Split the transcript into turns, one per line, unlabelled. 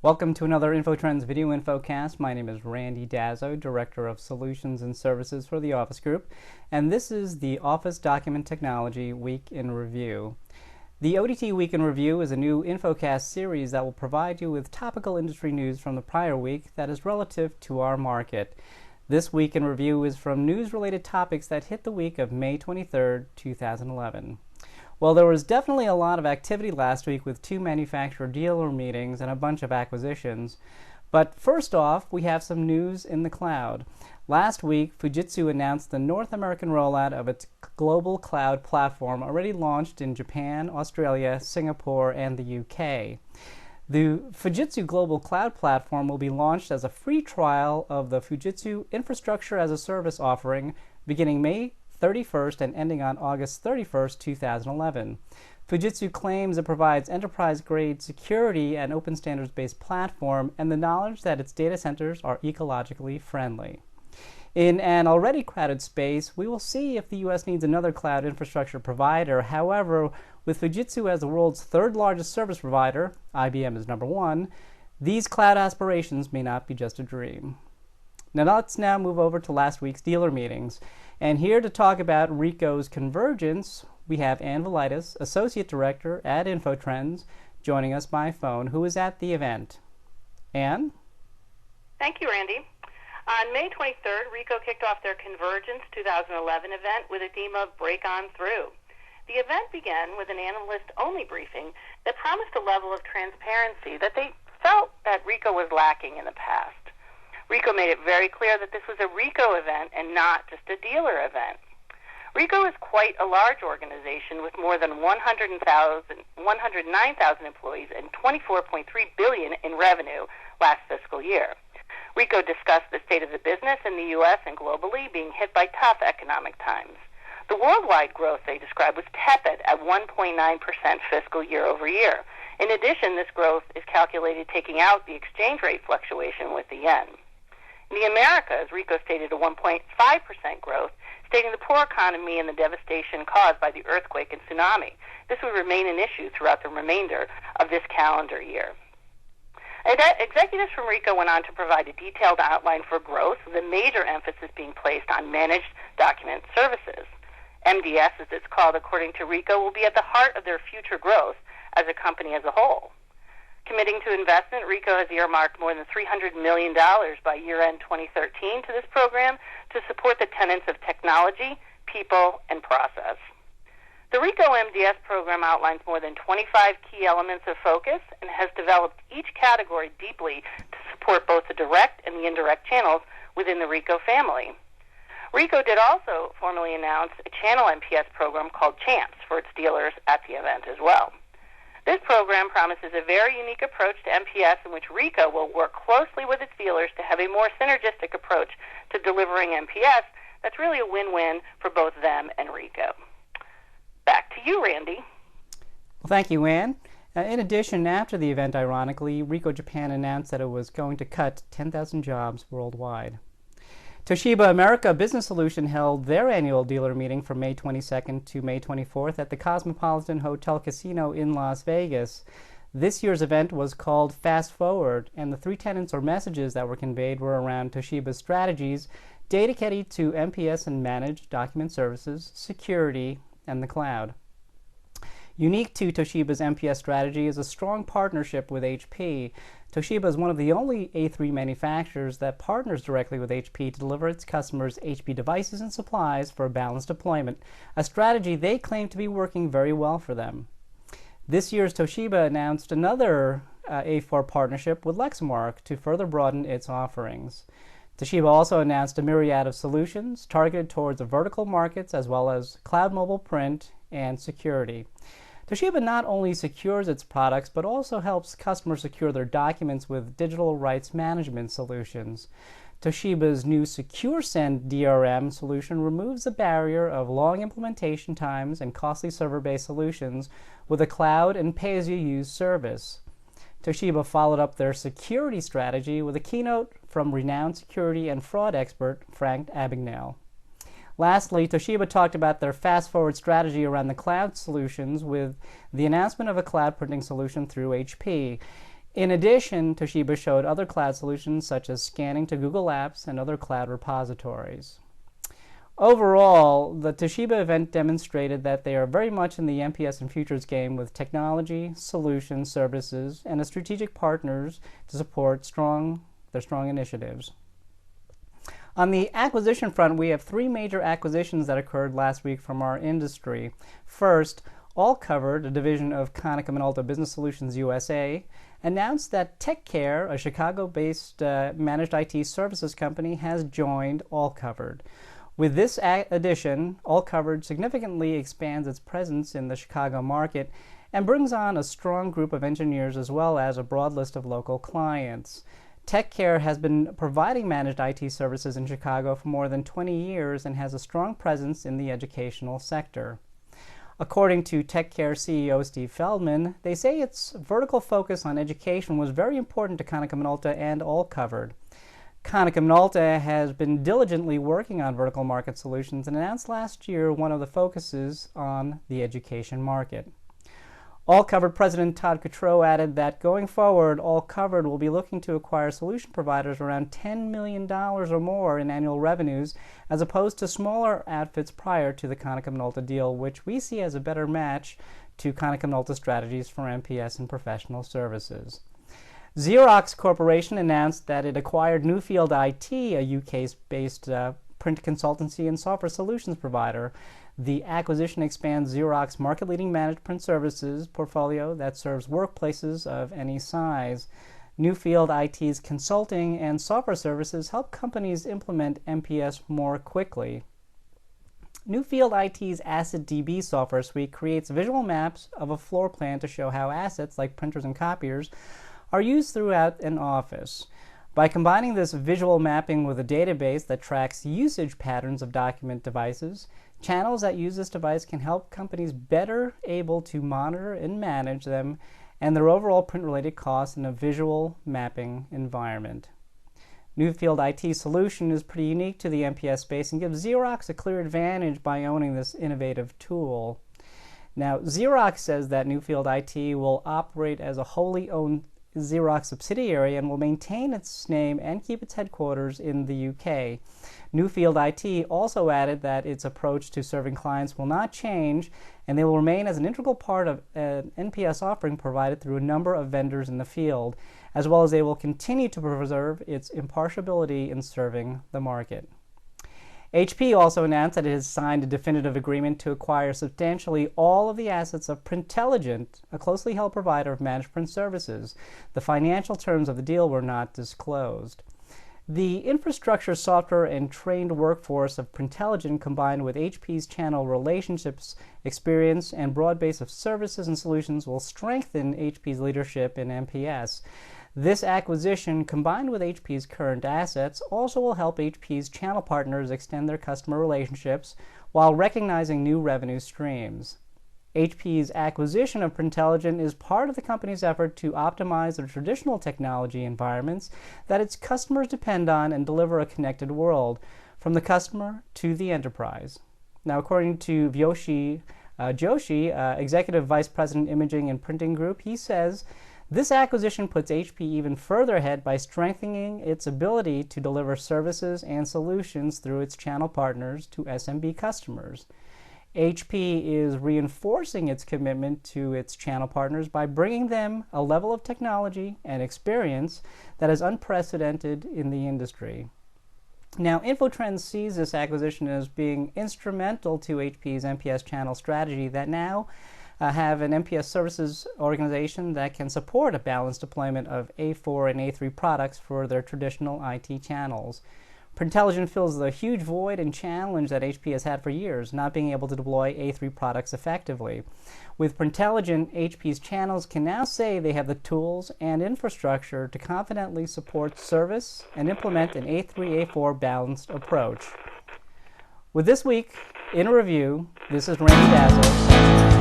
Welcome to another InfoTrends Video InfoCast. My name is Randy Dazzo, Director of Solutions and Services for the Office Group, and this is the Office Document Technology Week in Review. The ODT Week in Review is a new InfoCast series that will provide you with topical industry news from the prior week that is relative to our market. This Week in Review is from news-related topics that hit the week of May 23, 2011. Well, there was definitely a lot of activity last week with 2 manufacturer dealer meetings and a bunch of acquisitions. But first off, we have some news in the cloud. Last week, Fujitsu announced the North American rollout of its global cloud platform, already launched in Japan, Australia, Singapore, and the UK. The Fujitsu Global Cloud Platform will be launched as a free trial of the Fujitsu Infrastructure as a Service offering beginning May 31st and ending on August 31st, 2011. Fujitsu claims it provides enterprise-grade security and open standards-based platform and the knowledge that its data centers are ecologically friendly. In an already crowded space, we will see if the U.S. needs another cloud infrastructure provider. However, with Fujitsu as the world's 3rd largest service provider, IBM is number 1, these cloud aspirations may not be just a dream. Now let's move over to last week's dealer meetings. And here to talk about Ricoh's convergence, we have Ann Velitis, Associate Director at InfoTrends, joining us by phone, who is at the event. Ann?
Thank you, Randy. On May 23rd, Ricoh kicked off their Convergence 2011 event with a theme of Break On Through. The event began with an analyst-only briefing that promised a level of transparency that they felt that Ricoh was lacking in the past. Ricoh made it very clear that this was a Ricoh event and not just a dealer event. Ricoh is quite a large organization with more than 109,000 employees and $24.3 billion in revenue last fiscal year. Ricoh discussed the state of the business in the U.S. and globally being hit by tough economic times. The worldwide growth they described was tepid at 1.9% fiscal year over year. In addition, this growth is calculated taking out the exchange rate fluctuation with the yen. In the Americas, Ricoh stated a 1.5% growth, stating the poor economy and the devastation caused by the earthquake and tsunami. This would remain an issue throughout the remainder of this calendar year. Executives from Ricoh went on to provide a detailed outline for growth, with a major emphasis being placed on managed document services. MDS, as it's called according to Ricoh, will be at the heart of their future growth as a company as a whole. Committing to investment, Ricoh has earmarked more than $300 million by year-end 2013 to this program to support the tenets of technology, people, and process. The Ricoh MDS program outlines more than 25 key elements of focus and has developed each category deeply to support both the direct and the indirect channels within the Ricoh family. Ricoh did also formally announce a channel MPS program called CHAMPS for its dealers at the event as well. This program promises a very unique approach to MPS in which Ricoh will work closely with its dealers to have a more synergistic approach to delivering MPS that's really a win-win for both them and Ricoh. Back to you, Randy.
Well, thank you, Ann. In addition, after the event, ironically, Ricoh Japan announced that it was going to cut 10,000 jobs worldwide. Toshiba America Business Solution held their annual dealer meeting from May 22nd to May 24th at the Cosmopolitan Hotel Casino in Las Vegas. This year's event was called Fast Forward, and the 3 tenets or messages that were conveyed were around Toshiba's strategies dedicated to MPS and managed document services, security, and the cloud. Unique to Toshiba's MPS strategy is a strong partnership with HP. Toshiba is one of the only A3 manufacturers that partners directly with HP to deliver its customers HP devices and supplies for a balanced deployment, a strategy they claim to be working very well for them. This year's Toshiba announced another A4 partnership with Lexmark to further broaden its offerings. Toshiba also announced a myriad of solutions targeted towards the vertical markets as well as cloud mobile print and security. Toshiba not only secures its products, but also helps customers secure their documents with digital rights management solutions. Toshiba's new SecureSend DRM solution removes the barrier of long implementation times and costly server-based solutions with a cloud and pay-as-you-use service. Toshiba followed up their security strategy with a keynote from renowned security and fraud expert Frank Abagnale. Lastly, Toshiba talked about their fast-forward strategy around the cloud solutions with the announcement of a cloud printing solution through HP. In addition, Toshiba showed other cloud solutions such as scanning to Google Apps and other cloud repositories. Overall, the Toshiba event demonstrated that they are very much in the MPS and futures game with technology, solutions, services, and strategic partners to support their strong initiatives. On the acquisition front, we have three major acquisitions that occurred last week from our industry. First, All Covered, a division of Konica Minolta Business Solutions USA, announced that TechCare, a Chicago-based managed IT services company, has joined All Covered. With this addition, All Covered significantly expands its presence in the Chicago market and brings on a strong group of engineers as well as a broad list of local clients. TechCare has been providing managed IT services in Chicago for more than 20 years and has a strong presence in the educational sector. According to TechCare CEO Steve Feldman, they say its vertical focus on education was very important to Konica Minolta and All Covered. Konica Minolta has been diligently working on vertical market solutions and announced last year one of the focuses on the education market. All Covered President Todd Cottrell added that going forward, All Covered will be looking to acquire solution providers around $10 million or more in annual revenues, as opposed to smaller outfits prior to the Konica Minolta deal, which we see as a better match to Konica Minolta strategies for MPS and professional services. Xerox Corporation announced that it acquired Newfield IT, a UK-based print consultancy and software solutions provider. The acquisition expands Xerox's market-leading managed print services portfolio that serves workplaces of any size. Newfield IT's consulting and software services help companies implement MPS more quickly. Newfield IT's AssetDB software suite creates visual maps of a floor plan to show how assets like printers and copiers are used throughout an office. By combining this visual mapping with a database that tracks usage patterns of document devices, channels that use this device can help companies better able to monitor and manage them and their overall print-related costs in a visual mapping environment. Newfield IT solution is pretty unique to the MPS space and gives Xerox a clear advantage by owning this innovative tool. Now, Xerox says that Newfield IT will operate as a wholly owned Xerox subsidiary and will maintain its name and keep its headquarters in the UK. Newfield IT also added that its approach to serving clients will not change, and they will remain as an integral part of an NPS offering provided through a number of vendors in the field, as well as they will continue to preserve its impartiality in serving the market. HP also announced that it has signed a definitive agreement to acquire substantially all of the assets of Printelligent, a closely held provider of managed print services. The financial terms of the deal were not disclosed. The infrastructure, software, and trained workforce of Printelligent, combined with HP's channel relationships, experience, and broad base of services and solutions, will strengthen HP's leadership in MPS. This acquisition, combined with HP's current assets, also will help HP's channel partners extend their customer relationships while recognizing new revenue streams. HP's acquisition of Printelligent is part of the company's effort to optimize the traditional technology environments that its customers depend on and deliver a connected world, from the customer to the enterprise. Now, according to Joshi, Executive Vice President Imaging and Printing Group, he says, this acquisition puts HP even further ahead by strengthening its ability to deliver services and solutions through its channel partners to SMB customers. HP is reinforcing its commitment to its channel partners by bringing them a level of technology and experience that is unprecedented in the industry. Now, InfoTrends sees this acquisition as being instrumental to HP's MPS channel strategy that now have an MPS services organization that can support a balanced deployment of A4 and A3 products for their traditional IT channels. Printelligent fills the huge void and challenge that HP has had for years, not being able to deploy A3 products effectively. With Printelligent, HP's channels can now say they have the tools and infrastructure to confidently support service and implement an A3, A4 balanced approach. With this week in review, this is Randy Dazzle.